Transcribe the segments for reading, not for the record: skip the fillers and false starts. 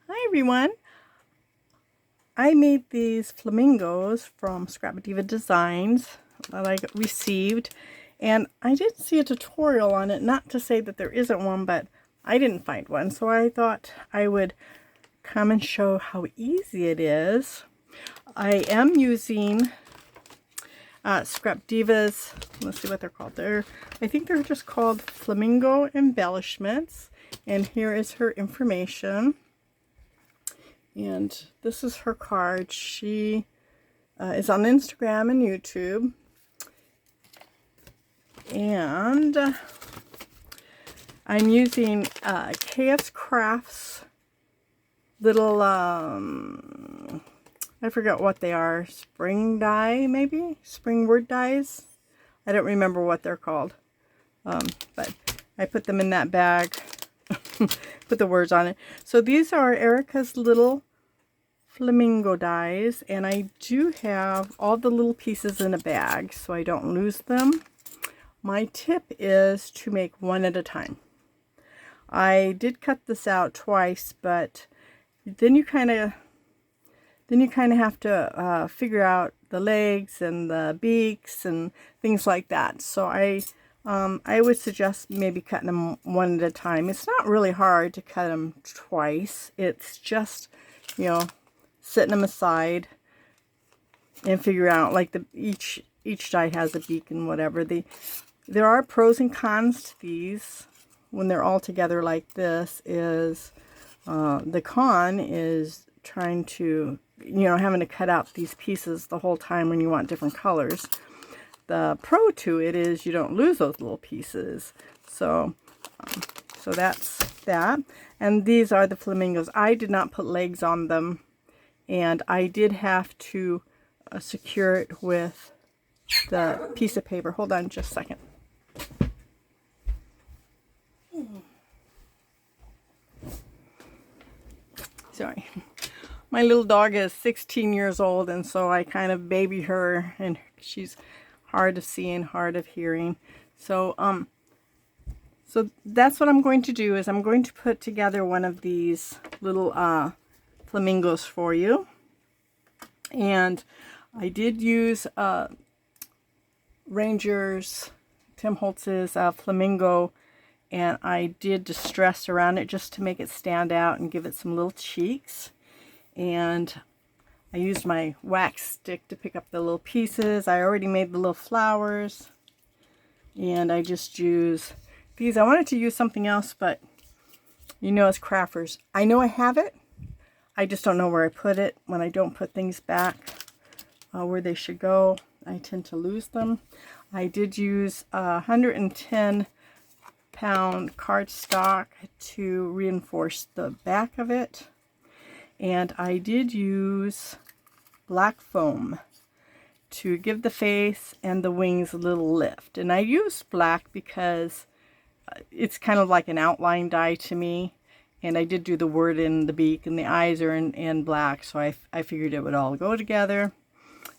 Hi everyone! I made these flamingos from Scrap Diva Designs that I received, and I did see a tutorial on it. Not to say that there isn't one, but I didn't find one, so I thought I would come and show how easy it is. I am using Scrap Diva's, let's see what they're called. I think they're just called Flamingo embellishments, and here is her information. And this is her card. She is on Instagram and YouTube. And I'm using KS Crafts little, I forget what they are. Spring dye, maybe? Spring word dyes? I don't remember what they're called. But I put them in that bag. Put the words on it. So these are Erica's little flamingo dies, and I do have all the little pieces in a bag so I don't lose them. My tip is to make one at a time. I did cut this out twice, but then you kind of have to figure out the legs and the beaks and things like that. So I would suggest maybe cutting them one at a time. It's not really hard to cut them twice. It's just, you know, setting them aside and figure out, like, each die has a beak and whatever. There are pros and cons to these when they're all together like this. Is the con is trying to, having to cut out these pieces the whole time when you want different colors. The pro to it is you don't lose those little pieces. So that's that. And these are the flamingos. I did not put legs on them, and I did have to secure it with the piece of paper. Hold on just a second. Sorry. My little dog is 16 years old, and so I kind of baby her, and she's hard of seeing, hard of hearing. So so that's what I'm going to do, is I'm going to put together one of these little flamingos for you. And I did use Ranger's, Tim Holtz's flamingo, and I did distress around it just to make it stand out and give it some little cheeks. And I used my wax stick to pick up the little pieces. I already made the little flowers, and I just use these. I wanted to use something else, but as crafters, I know I have it. I just don't know where I put it. When I don't put things back where they should go, I tend to lose them. I did use 110 pound cardstock to reinforce the back of it. And I did use black foam to give the face and the wings a little lift. And I used black because it's kind of like an outline dye to me. And I did do the word in the beak, and the eyes are in black, so I figured it would all go together.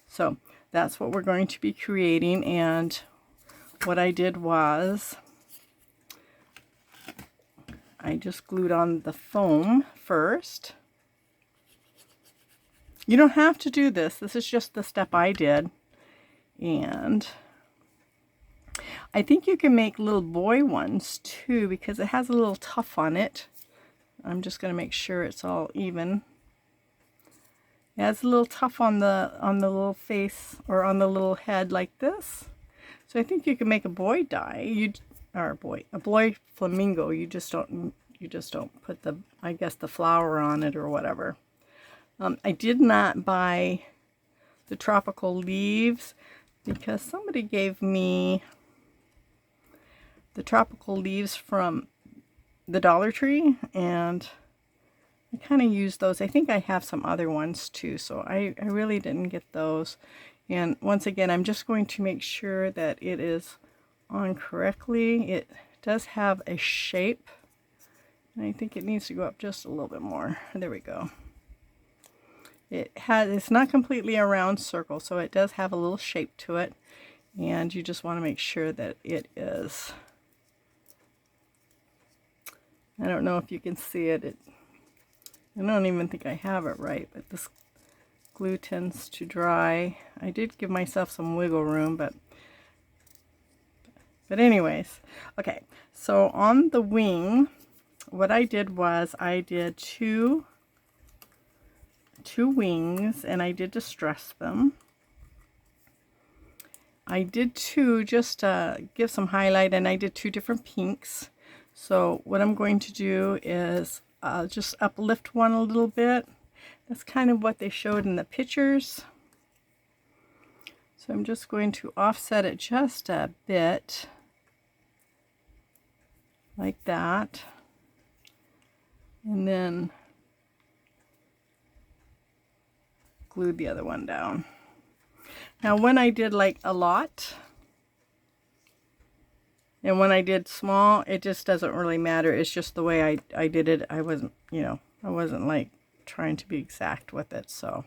So that's what we're going to be creating. And what I did was I just glued on the foam first. You don't have to do this. This is just the step I did. And I think you can make little boy ones too, because it has a little tuff on it. I'm just going to make sure it's all even. It has a little tuff on the little face, or on the little head like this. So I think you can make a boy die. A boy flamingo. You just don't put the, I guess, the flower on it or whatever. I did not buy the tropical leaves because somebody gave me the tropical leaves from the Dollar Tree, and I kind of used those. I think I have some other ones too, so I really didn't get those. And once again, I'm just going to make sure that it is on correctly. It does have a shape, and I think it needs to go up just a little bit more. There we go. It's not completely a round circle, so it does have a little shape to it, and you just want to make sure that it is. I don't know if you can see it. I don't even think I have it right, but this glue tends to dry. I did give myself some wiggle room, but anyways. Okay, so on the wing, what I did was I did two wings, and I did distress them. I did two just to give some highlight, and I did two different pinks. So what I'm going to do is just uplift one a little bit. That's kind of what they showed in the pictures. So I'm just going to offset it just a bit, like that. And then glue the other one down. Now when I did like a lot, and when I did small, it just doesn't really matter. It's just the way I did it. I wasn't, you know, I wasn't like trying to be exact with it. So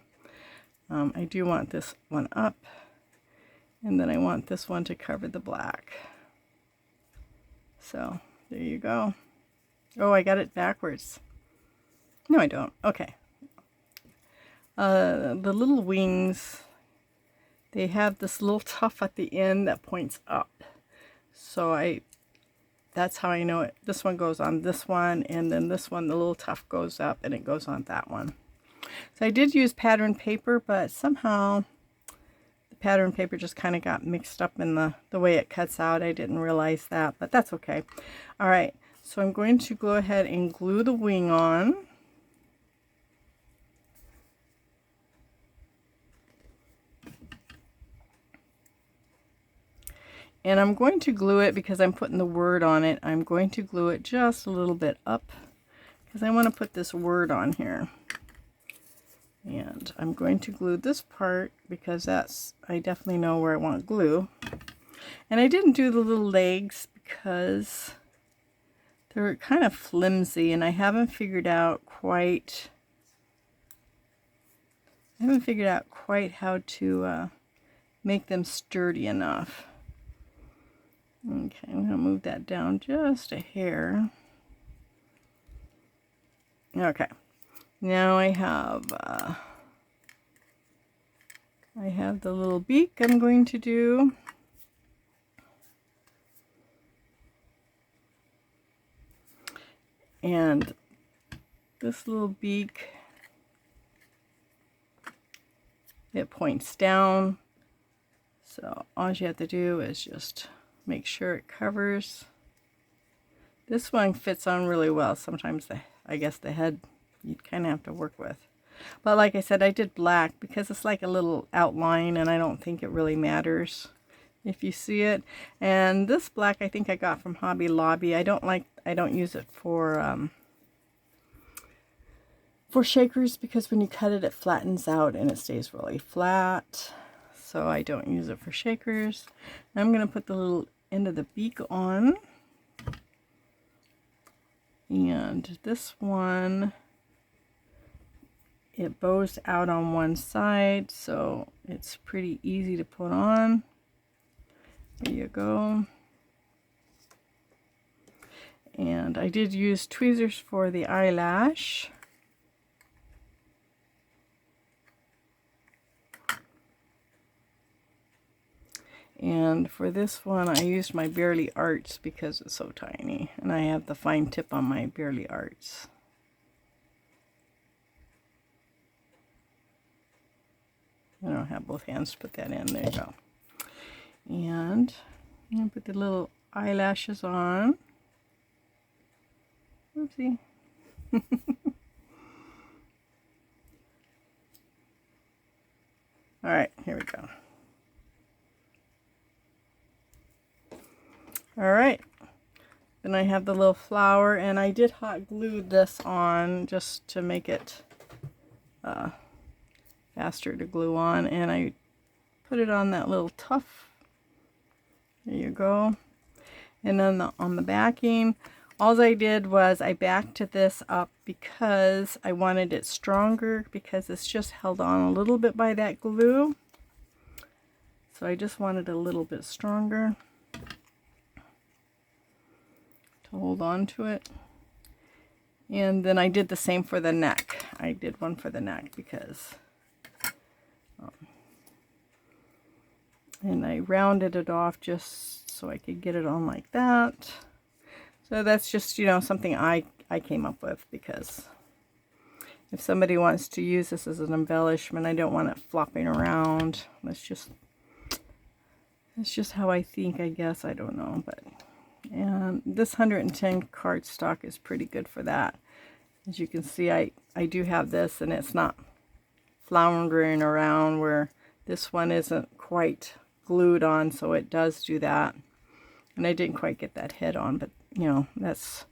I do want this one up, and then I want this one to cover the black. So there you go. Oh, I got it backwards. No, I don't. Okay. The little wings, they have this little tuft at the end that points up. So that's how I know it. This one goes on this one, and then this one, the little tuft goes up and it goes on that one. So I did use pattern paper, but somehow the pattern paper just kind of got mixed up in the way it cuts out. I didn't realize that, but that's okay. All right, so I'm going to go ahead and glue the wing on. And I'm going to glue it, because I'm putting the word on it, I'm going to glue it just a little bit up, because I want to put this word on here. And I'm going to glue this part, because I definitely know where I want glue. And I didn't do the little legs because they're kind of flimsy, and I haven't figured out quite how to make them sturdy enough. Okay, I'm going to move that down just a hair. Okay, now I have the little beak I'm going to do. And this little beak, it points down. So all you have to do is just make sure it covers. This one fits on really well. Sometimes I guess the head you'd kind of have to work with. But like I said, I did black because it's like a little outline, and I don't think it really matters if you see it. And this black I think I got from Hobby Lobby. I don't use it for shakers, because when you cut it, it flattens out and it stays really flat. So I don't use it for shakers. I'm going to put the little end of the beak on. And this one, it bows out on one side, so it's pretty easy to put on. There you go. And I did use tweezers for the eyelash. And for this one, I used my Barely Arts because it's so tiny. And I have the fine tip on my Barely Arts. I don't have both hands to put that in. There you go. And I'm going to put the little eyelashes on. Oopsie. All right, here we go. All right, then I have the little flower, and I did hot glue this on just to make it faster to glue on, and I put it on that little tuft. There you go. And then on the backing, all I did was I backed this up because I wanted it stronger, because it's just held on a little bit by that glue. So I just wanted a little bit stronger to hold on to it. And then I did the same for the neck. I did one for the neck because, and I rounded it off just so I could get it on like that. So that's just, you know, something I came up with, because if somebody wants to use this as an embellishment, I don't want it flopping around. That's just how I think, I guess. I don't know, but and this 110 cardstock is pretty good for that. As you can see, I do have this, and it's not floundering around, where this one isn't quite glued on, so it does do that. And I didn't quite get that head on, but you know, that's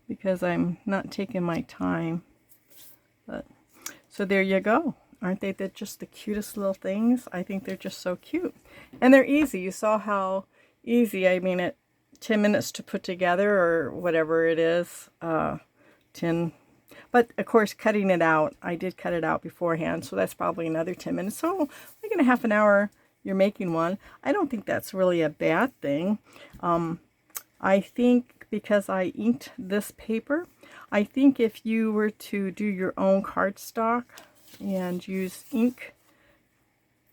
because I'm not taking my time. But so there you go. Aren't they just the cutest little things? I think they're just so cute. And they're easy. You saw how easy, I mean, 10 minutes to put together, or whatever it is. 10. But of course, cutting it out, I did cut it out beforehand, so that's probably another 10 minutes. So like in a half an hour, you're making one. I don't think that's really a bad thing. I think because I inked this paper, I think if you were to do your own cardstock and use ink,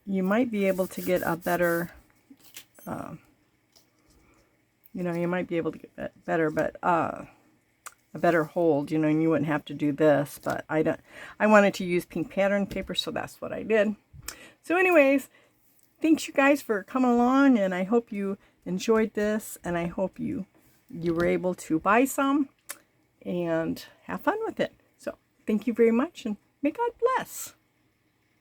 you might be able to get a better, you know, you might be able to get better, but a better hold, you know, and you wouldn't have to do this. But I wanted to use pink pattern paper, so that's what I did. So anyways, thanks you guys for coming along, and I hope you enjoyed this, and I hope you were able to buy some and have fun with it. So thank you very much, and may God bless.